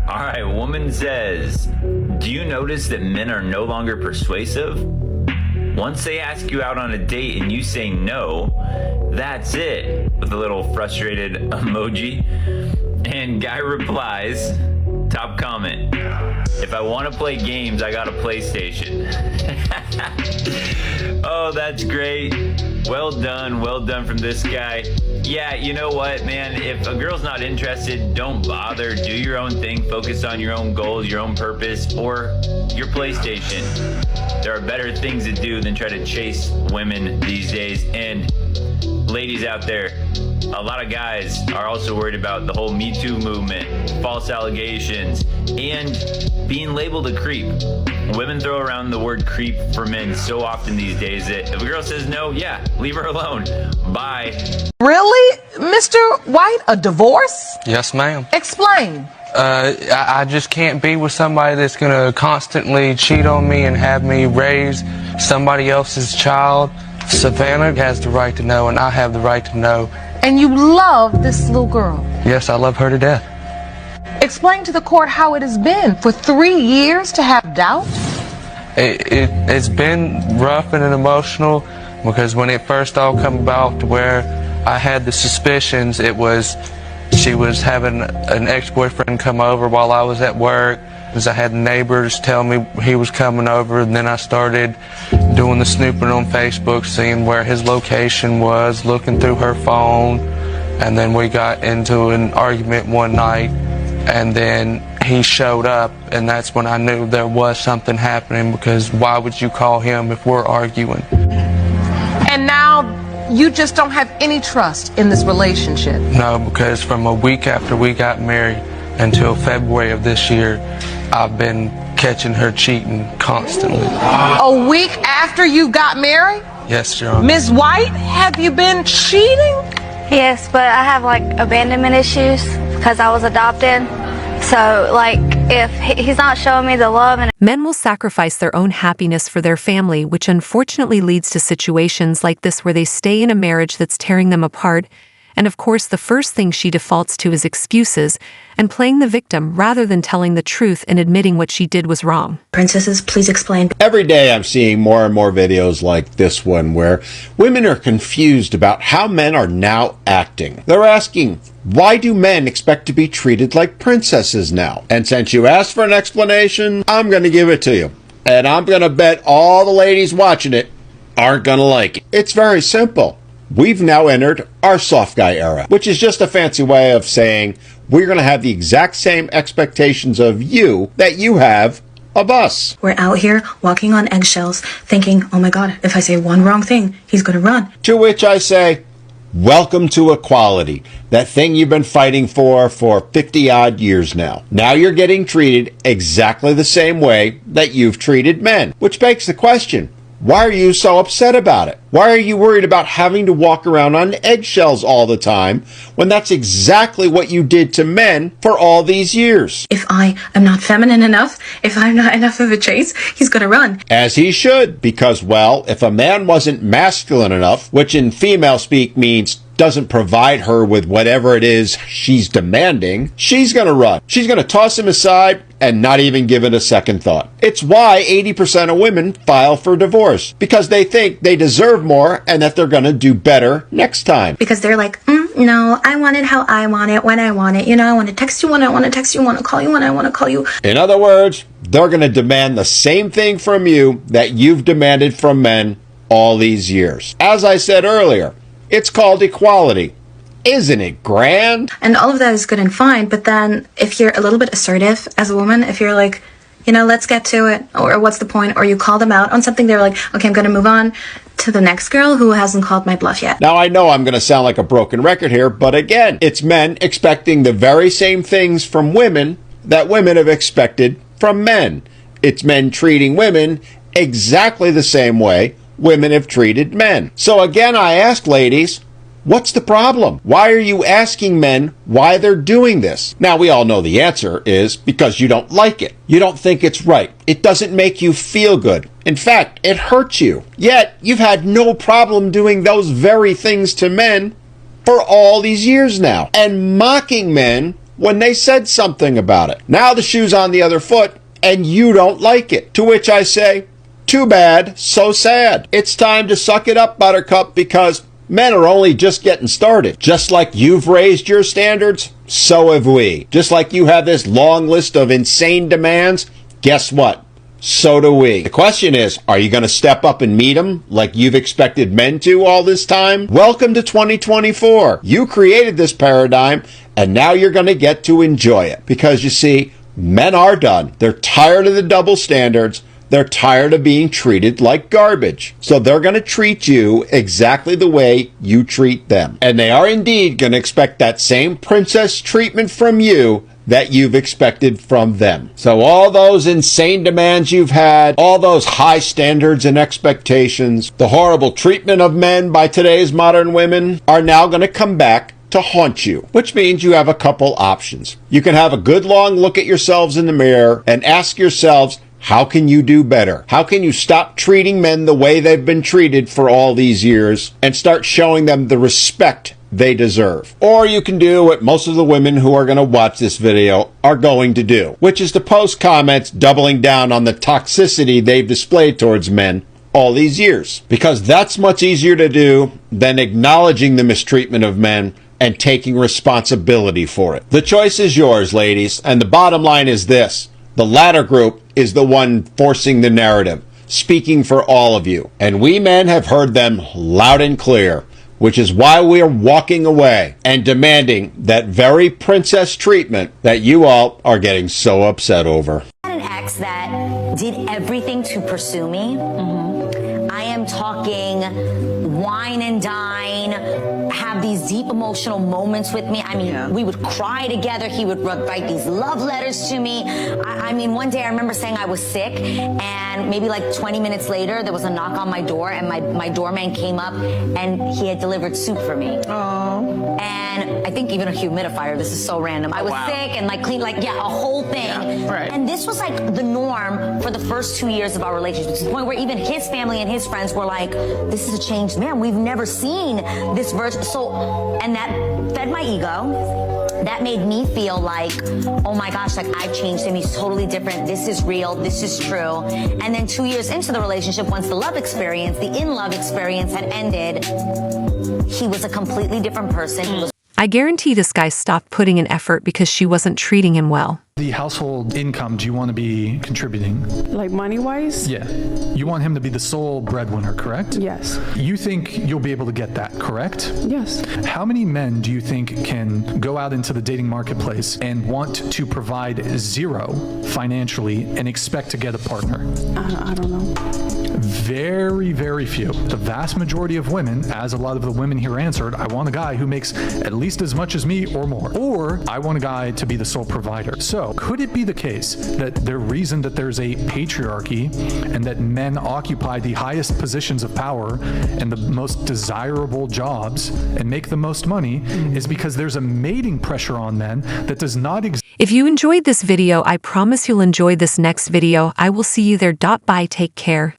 All right, woman says, do you notice that men are no longer persuasive? Once they ask you out on a date and you say no, that's it, with a little frustrated emoji. And guy replies, top comment, if I want to play games, I got a PlayStation. Oh, that's great. Well done from this guy. Yeah, you know what, man? If a girl's not interested, don't bother. Do your own thing. Focus on your own goals, your own purpose, or your PlayStation. There are better things to do than try to chase women these days. And ladies out there, a lot of guys are also worried about the whole Me Too movement, false allegations, and being labeled a creep. Women throw around the word creep for men so often these days that if a girl says no, yeah, leave her alone. Bye. Really, Mr. White? A divorce? Yes, ma'am. Explain. I just can't be with somebody that's going to constantly cheat on me and have me raise somebody else's child. Savannah has the right to know, and I have the right to know. And you love this little girl? Yes, I love her to death. Explain to the court how it has been for 3 years to have doubt? It's been rough and emotional because when it first all come about to where I had the suspicions, it was she was having an ex-boyfriend come over while I was at work. As I had neighbors tell me he was coming over, and then I started doing the snooping on Facebook, seeing where his location was, looking through her phone, and then we got into an argument one night, and then he showed up, and that's when I knew there was something happening, because why would you call him if we're arguing? And now you just don't have any trust in this relationship? No, because from a week after we got married until February of this year, I've been catching her cheating constantly. A week after you got married? Yes, Your Honor. Ms. White, have you been cheating? Yes, but I have like abandonment issues because I was adopted. So like if he's not showing me the love and Men will sacrifice their own happiness for their family, which unfortunately leads to situations like this where they stay in a marriage that's tearing them apart. And of course, the first thing she defaults to is excuses and playing the victim rather than telling the truth and admitting what she did was wrong. Princesses, please explain. Every day I'm seeing more and more videos like this one where women are confused about how men are now acting. They're asking, why do men expect to be treated like princesses now? And since you asked for an explanation, I'm going to give it to you. And I'm going to bet all the ladies watching it aren't going to like it. It's very simple. We've now entered our soft guy era, which is just a fancy way of saying we're going to have the exact same expectations of you that you have of us. We're out here walking on eggshells thinking, oh my God, if I say one wrong thing, he's going to run. To which I say, welcome to equality. That thing you've been fighting for 50 odd years now. Now you're getting treated exactly the same way that you've treated men, which begs the question, why are you so upset about it? Why are you worried about having to walk around on eggshells all the time when that's exactly what you did to men for all these years? If I am not feminine enough, if I'm not enough of a chase, he's going to run. As he should, because, well, if a man wasn't masculine enough, which in female speak means doesn't provide her with whatever it is she's demanding, she's going to run. She's going to toss him aside and not even give it a second thought. It's why 80% of women file for divorce, because they think they deserve more and that they're going to do better next time. Because they're like, no, I want it how I want it, when I want it. You know, I want to text you when I want to text you, I want to call you when I want to call you. In other words, they're going to demand the same thing from you that you've demanded from men all these years. As I said earlier, it's called equality. Isn't it grand? And all of that is good and fine, but then if you're a little bit assertive as a woman, if you're like, you know, let's get to it, or what's the point, or you call them out on something, they're like, okay, I'm going to move on to the next girl who hasn't called my bluff yet. Now, I know I'm going to sound like a broken record here, but again, it's men expecting the very same things from women that women have expected from men. It's men treating women exactly the same way women have treated men. So again, I ask ladies, what's the problem? Why are you asking men why they're doing this? Now, we all know the answer is because you don't like it. You don't think it's right. It doesn't make you feel good. In fact, it hurts you. Yet, you've had no problem doing those very things to men for all these years now. And mocking men when they said something about it. Now the shoe's on the other foot, and you don't like it. To which I say, too bad, so sad. It's time to suck it up, Buttercup, because men are only just getting started. Just like you've raised your standards, so have we. Just like you have this long list of insane demands, guess what? So do we. The question is, are you going to step up and meet them like you've expected men to all this time? Welcome to 2024. You created this paradigm, and now you're going to get to enjoy it. Because you see, men are done. They're tired of the double standards. They're tired of being treated like garbage. So they're going to treat you exactly the way you treat them. And they are indeed going to expect that same princess treatment from you that you've expected from them. So all those insane demands you've had, all those high standards and expectations, the horrible treatment of men by today's modern women are now going to come back to haunt you, which means you have a couple options. You can have a good long look at yourselves in the mirror and ask yourselves, how can you do better? How can you stop treating men the way they've been treated for all these years and start showing them the respect they deserve? Or you can do what most of the women who are going to watch this video are going to do, which is to post comments doubling down on the toxicity they've displayed towards men all these years. Because that's much easier to do than acknowledging the mistreatment of men and taking responsibility for it. The choice is yours, ladies, and the bottom line is this. The latter group is the one forcing the narrative, speaking for all of you. And we men have heard them loud and clear, which is why we are walking away and demanding that very princess treatment that you all are getting so upset over. I had an ex that did everything to pursue me. I am talking wine and dine, have these deep emotional moments with me. I mean, we would cry together. He would write these love letters to me. I mean, one day I remember saying I was sick, and maybe like 20 minutes later, there was a knock on my door, and my doorman came up, and he had delivered soup for me. Oh. And I think even a humidifier. This is so random. I was sick and like clean, like, a whole thing. Yeah, right. And this was like the norm for the first 2 years of our relationship, to the point where even his family and his friends were like, this is a changed man. We've never seen this version. So, and that fed my ego. That made me feel like, oh my gosh, like I've changed him. He's totally different. This is real. This is true. And then 2 years into the relationship, once the love experience, the in-love experience had ended, he was a completely different person. He was I guarantee this guy stopped putting in effort because she wasn't treating him well. The household income, do you want to be contributing? Like money-wise? Yeah. You want him to be the sole breadwinner, correct? Yes. You think you'll be able to get that, correct? Yes. How many men do you think can go out into the dating marketplace and want to provide zero financially and expect to get a partner? I don't know. Very, very few. The vast majority of women, as a lot of the women here answered, I want a guy who makes at least as much as me or more. Or I want a guy to be the sole provider. So could it be the case that the reason that there's a patriarchy and that men occupy the highest positions of power and the most desirable jobs and make the most money is because there's a mating pressure on men that does not exist? If you enjoyed this video, I promise you'll enjoy this next video. I will see you there. Bye. Take care.